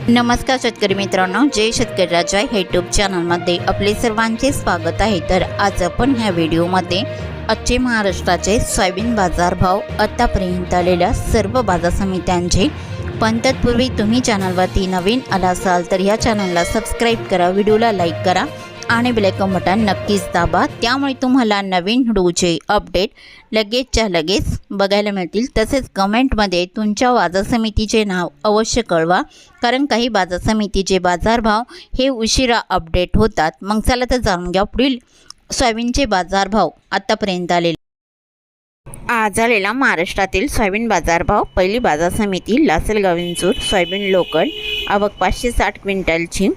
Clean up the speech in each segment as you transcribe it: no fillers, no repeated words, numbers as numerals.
नमस्कार शेतकरी मित्रांनो, जय शेतकरी राजा यूट्यूब चॅनलमध्ये आपले सर्वांचे स्वागत आहे। तर आज आपण ह्या व्हिडिओमध्ये आजचे महाराष्ट्राचे सोयाबीन बाजारभाव, आतापर्यंत आलेल्या सर्व बाजार समित्यांचे, पण तत्पूर्वी तुम्ही चॅनलवरती नवीन आला असाल तर या चॅनलला सबस्क्राईब करा, व्हिडिओला लाईक करा आणि बेल आयकॉन बटन नक्कीच दाबा, त्यामुळे तुम्हाला नवीन व्हिडिओचे अपडेट लगेचच्या लगेच बघायला मिळतील। तसेच कमेंटमध्ये तुमच्या बाजार समितीचे नाव अवश्य कळवा, कारण काही बाजार समितीचे बाजारभाव हे उशिरा अपडेट होतात। मग चला तर जाणून घ्या पुढील सोयाबीनचे बाजारभाव आतापर्यंत आलेले। आज आलेला महाराष्ट्रातील सोयाबीन बाजारभाव। पहिली बाजार समिती लासलगाव विंचूर सोयाबीन लोकल, आवक 560 क्विंटलची,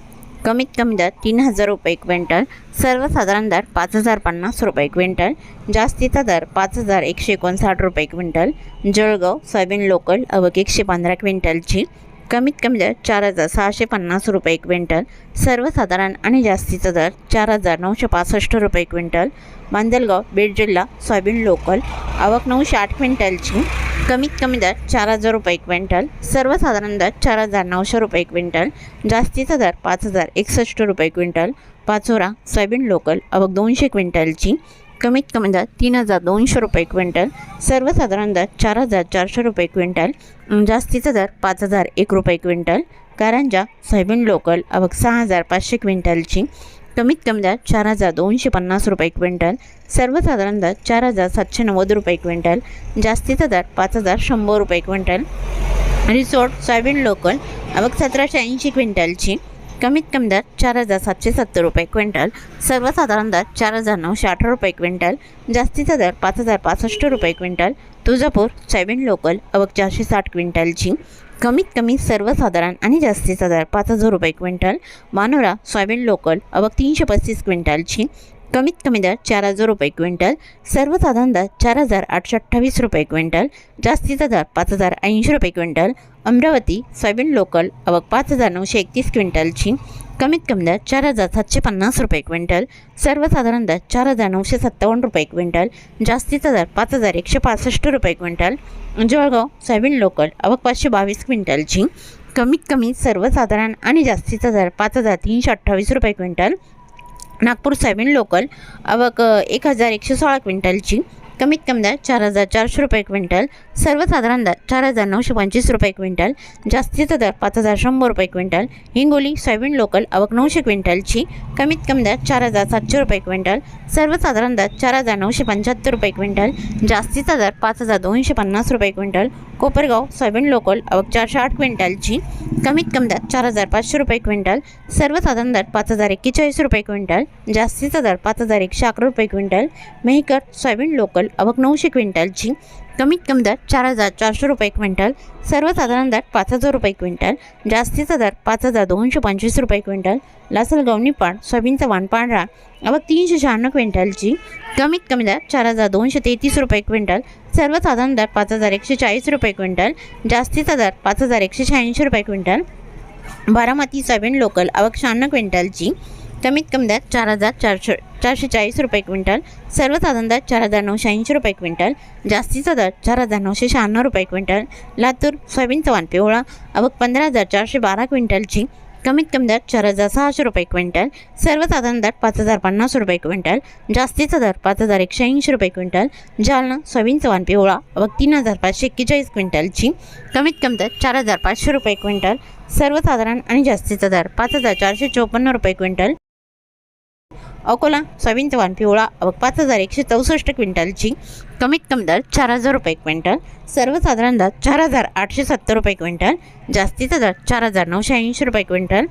कमीत कमी दर 3000 रुपये क्विंटल, सर्वसाधारण दर 5050 रुपये क्विंटल, जास्तीचा दर 5159 रुपये क्विंटल। जळगाव सोयाबीन लोकल, आवक 115 क्विंटलची, कमीत कमी दर 4650 रुपये क्विंटल, सर्वसाधारण आणि जास्तीचा दर 4965 रुपये क्विंटल। मांजलगाव बीड जिल्हा सोयाबीन लोकल, आवक 908 क्विंटलची, कमीत कमी दर 4000 रुपये क्विंटल, सर्वसाधारण दर 4900 रुपये क्विंटल, जास्तीचा दर 5061 रुपये क्विंटल। पाचोरा सोयाबीन लोकल, आवक 200 क्विंटलची, कमीत कमी दर 3200 रुपये क्विंटल, सर्वसाधारण दर 4400 रुपये क्विंटल, जास्तीचा दर 5001 रुपये क्विंटल। कारंजा सोयाबीन लोकल, आवक 6500 क्विंटलची, कमीत कमी दर 4250 रुपये क्विंटल, सर्वसाधारण दर 4790 रुपये क्विंटल, जास्तीचा दर 5100 रुपये क्विंटल। रिसोड सोयाबीन लोकल, आवक 1780 क्विंटलची, कमीत कमी दर 4770 रुपये क्विंटल, सर्वसाधारण दर 4918 रुपये क्विंटल, जास्तीचा दर 5065 रुपये क्विंटल। तुळजापूर सोयाबीन लोकल, आवक 460 क्विंटलची, कमीत कमी सर्वसाधारण आणि जास्तीचा दर 5000 रुपये क्विंटल। मानोरा सोयाबीन लोकल, आवक 335 क्विंटलची, कमीत कमी दर 4000 रुपये क्विंटल, सर्वसाधारण दर 4828 रुपये क्विंटल, जास्तीचा दर 5080 रुपये क्विंटल। अमरावती सोयाबीन लोकल, आवक 5931 क्विंटलची, कमीत कमी दर 4750 रुपये क्विंटल, सर्वसाधारण दर 4957 रुपये क्विंटल, जास्तीचा दर 5165 रुपये क्विंटल। जळगाव सोयाबीन लोकल, आवक 522 क्विंटलची, कमीत कमी सर्वसाधारण आणि जास्तीचा दर 5328 रुपये क्विंटल। नागपूर सोयाबीन लोकल, आवक 1116 क्विंटलची, कमीत कमी दर 4400 रुपये क्विंटल, सर्वसाधारण दर 4925 रुपये क्विंटल, जास्तीचा दर 5100 रुपये क्विंटल। हिंगोली सोयाबीन लोकल, आवक 900 क्विंटलची, कमीत कमी दर 4700 रुपये क्विंटल, सर्वसाधारण दर 4975 रुपये क्विंटल, जास्तीचा दर 5250 रुपये क्विंटल। कोपरगाव सोयाबीन लोकल, आवक 408 क्विंटलची, कमीत कमी दर 4500 रुपये क्विंटल, सर्वसाधारण दर 5041 रुपये क्विंटल, जास्तीचा दर 5111 रुपये क्विंटल। मेहकर सोयाबीन लोकल, आवक 900 क्विंटलची, कमीत कमी दर 4400 रुपये क्विंटल, सर्वसाधारण दर 5000 रुपये क्विंटल, जास्तीचा दर 5225 रुपये क्विंटल। लासलगाव निपाड सोयाबीनचा वाण पांढरा, आवक 396 क्विंटलची, कमीत कमी दर 4233 रुपये क्विंटल, सर्वसाधारण दर 5140 रुपये क्विंटल, जास्तीचा दर 5186 रुपये क्विंटल। बारामती सोयाबीन लोकल, आवक 96 क्विंटलची, कमीत कमी दर 4440 रुपये क्विंटल, सर्वसाधारण दर 4980 रुपये क्विंटल, जास्तीचा दर 4996 रुपये क्विंटल। लातूर सोयाबीनचा वाण पिवळा, आवक 15412 क्विंटलची, कमीत कमी दर 4600 रुपये क्विंटल, सर्वसाधारण दर 5050 रुपये क्विंटल, जास्तीचा दर 5180 रुपये क्विंटल। जालना सोयाबीनचा वाण पिवळा, आवक 3541 क्विंटलची, कमीत कमी दर 4500 रुपये क्विंटल, सर्वसाधारण आणि जास्तीचा दर 5454 रुपये क्विंटल। अकोला सोयाबीनचा वाण पिवळा, आवक 5164 क्विंटलची, कमीत कमी दर 4000 रुपये क्विंटल, सर्वसाधारण दर 4870 रुपये क्विंटल, जास्तीचा दर 4980 रुपये क्विंटल।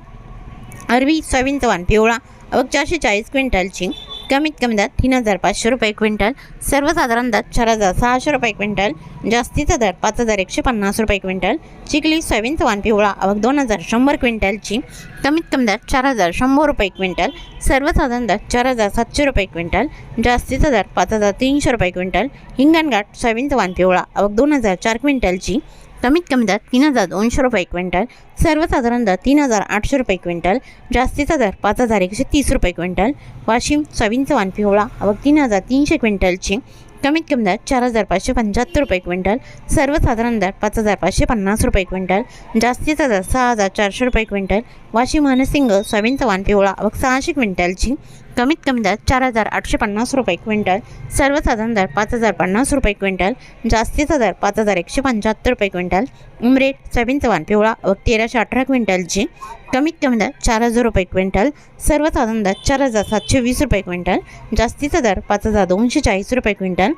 अरवी सोयाबीनचा वाण पिवळा, आवक 440 क्विंटलची, कमीत कमी दर 3500 रुपये क्विंटल, सर्वसाधारण दर 4600 रुपये क्विंटल, जास्तीचा दर 5150 रुपये क्विंटल। चिखली सोयाबीनचा वाण पिवळा, आवक 2100 क्विंटलची, कमीत कमी दर 4100 रुपये क्विंटल, सर्वसाधारण दर 4700 रुपये क्विंटल, जास्तीचा दर 5300 रुपये क्विंटल। हिंगणघाट सोयाबीनचा वाण पिवळा, आवक 2004 क्विंटलची, कमीत कमी दर 3200 रुपये क्विंटल, सर्वसाधारण दर 3800 रुपये क्विंटल, जास्तीचा दर 5130 रुपये क्विंटल। वाशिम सोयाबीनचा वाण पिवळा, आवक 3300 क्विंटलची, कमीत कमी दर 4,575 रुपये क्विंटल, सर्वसाधारण दर 5,550 रुपये क्विंटल, जास्तीचा दर 6,400 रुपये क्विंटल। वाशिम मानसिंग सोयाबीनचा वाण पिवळा आवक 600 क्विंटलची, कमीत कमी दर 4,850 रुपये क्विंटल, सर्वसाधारण दर 5,050 रुपये क्विंटल, जास्तीचा दर 5,175 रुपये क्विंटल। उमरेड सोयाबीनचा वाण पिवळा आवक 1,318 क्विंटलची, कमीत कमी दर 4,000 रुपये क्विंटल, सर्वसाधारण दर 4,720 रुपये क्विंटल, जास्तीचा दर 5,240 रुपये क्विंटल।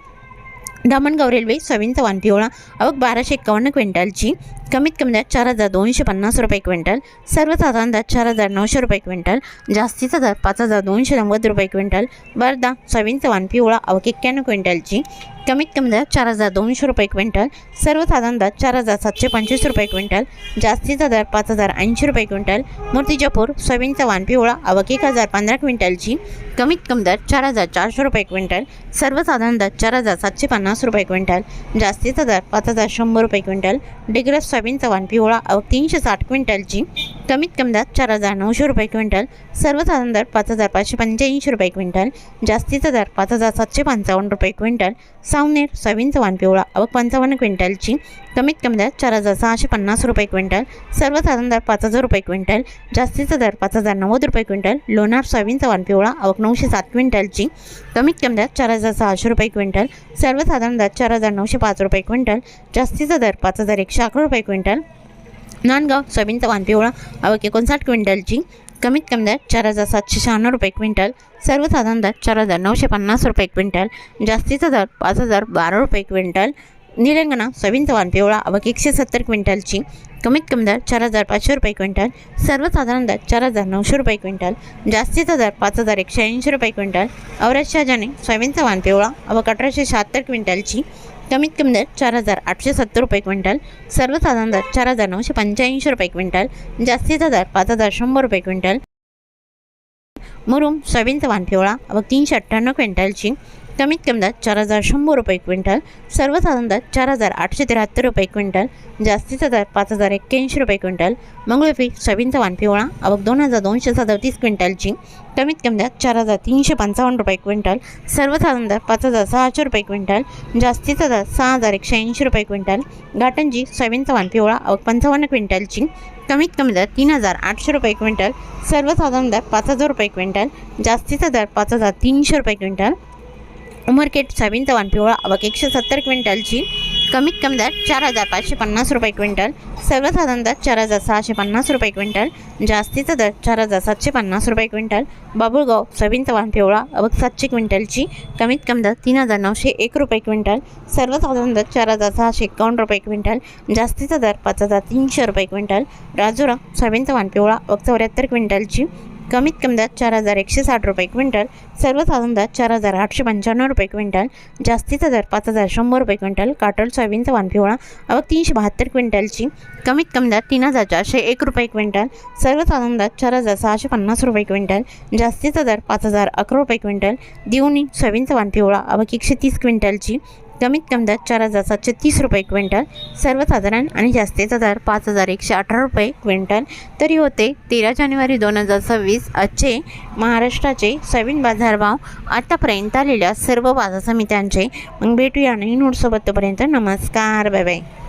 धामणगाव रेल्वे सोयाबीनचा वाण पिवळा आवक 1,251 क्विंटलची, कमीत कमी दर 4,250 रुपये क्विंटल, सर्वसाधारण दर 4,900 रुपये क्विंटल, जास्तीचा दर 5,290 रुपये क्विंटल। वर्धा सोयाबीनचा वाण पिवळा आवक 91 क्विंटलची, कमीत कमी दर 4,200 रुपये क्विंटल, सर्वसाधारण दर 4,725 रुपये क्विंटल, जास्तीचा दर 5,080 रुपये क्विंटल। मूर्तिजापूर सोयाबीनचा वाण पिवळा आवक 1,015 क्विंटलची, कमीत कमी दर 4,400 रुपये क्विंटल, सर्वसाधारण दर 4,750 रुपये क्विंटल, जास्तीचा दर 5,100 रुपये क्विंटल। डिग्रस सोयाबीनचा वाण पिवळा आवक 360 क्विंटलची, कमीत कमी दर 4,900 रुपये क्विंटल, सर्वसाधारण दर 5,585 रुपये क्विंटल, जास्तीचा दर 5,755 रुपये क्विंटल। सावनेर सोयाबीनचा वाण पिवळा आवक 55 क्विंटलची, कमीत कमी दर 4,650 रुपये क्विंटल, सर्वसाधारण दर 5,000 रुपये क्विंटल, जास्तीचा दर 5,090 रुपये क्विंटल। लोणार सोयाबीनचा वाण पिवळा आवक 907 क्विंटलची, कमीत कमी दर 4,600 रुपये क्विंटल, सर्वसाधारण दर 4,905 रुपये क्विंटल, जास्तीचा दर 5,111 रुपये क्विंटल। नांदगाव सोयाबीनचा वाण पिवळा आवक 59 क्विंटलची, कमीत कमी दर 4,796 रुपये क्विंटल, सर्वसाधारण दर 4,950 रुपये क्विंटल, जास्तीचा दर 5,012 रुपये क्विंटल। निलंगणा सोयाबीनचा वाण पिवळा आवक 170 क्विंटलची, कमीत कमी दर 4,500 रुपये क्विंटल, सर्वसाधारण दर 4,900 रुपये क्विंटल, जास्तीचा दर 5,180 रुपये क्विंटल। औरत शहाजाने सोयाबीनचा वाण पिवळा आवक 1,876 क्विंटलची, कमीत कमी दर 4,870 रुपये क्विंटल, सर्वसाधारण दर 4,985 रुपये क्विंटल, जास्तीचा दर 5,100 रुपये क्विंटल। मुरुम सोयाबीनचा वाण पिवळा आवक 398 क्विंटलची, कमीत कमी दर 4,100 रुपये क्विंटल, सर्वसाधारण दर 4,873 रुपये क्विंटल, जास्तीचा दर 5,081 रुपये क्विंटल। मंगळूरपी सोयाबीनचा वाण पिवळा आवक 2,237 क्विंटलची, कमीत कमी दर 4,355 रुपये क्विंटल, सर्वसाधारण दर 5,600 रुपये क्विंटल, जास्तीचा दर 6,180 रुपये क्विंटल। घाटंजी सोयाबीनचा वाण पिवळा आवक 55 क्विंटलची, कमीत कमी दर 3,800 रुपये क्विंटल, सर्वसाधारण दर 5,000 रुपये क्विंटल, जास्तीचा दर 5,300 रुपये क्विंटल। उमरखेड सोयाबीनचा वाण पिवळा आवक 170 क्विंटलची, कमीत कमी दर 4,550 रुपये क्विंटल, सर्वसाधारण दर 4,650 रुपये क्विंटल, जास्तीचा दर 4,750 रुपये क्विंटल। बाबुळगाव सोयाबीनचा वाण पिवळा आवक 700 क्विंटलची, कमीत कमी दर 3,901 रुपये क्विंटल, सर्वसाधारण दर 4,651 रुपये क्विंटल, जास्तीचा दर 5,300 रुपये क्विंटल। राजुरा सोयाबीनचा वाण पिवळा आवक 74 क्विंटलची, कमीत कमी दर 4,160 रुपये क्विंटल, सर्वसाधारण दर 4,895 रुपये क्विंटल, जास्तीचा दर 5,100 रुपये क्विंटल। काटोल सोयाबीनचा वाण पिवळा आवक 372 क्विंटलची, कमीत कमी दर 3,401 रुपये क्विंटल, सर्वसाधारण दर 4,650 रुपये क्विंटल, जास्तीचा दर 5,011 रुपये क्विंटल। दिवणी सोयाबीनचा वाण पिवळा आवक 130 क्विंटलची, कमीत कमी दर 4,730 रुपये क्विंटल, सर्वसाधारण आणि जास्तीचा दर 5,118 रुपये क्विंटल। तरी होते 13 जानेवारी 2026 आजचे महाराष्ट्राचे सोयाबीन बाजारभाव आतापर्यंत आलेल्या सर्व बाजार समित्यांचे। मग भेटूया नवीन नोटसोबत, तोपर्यंत नमस्कार, बाय बाय।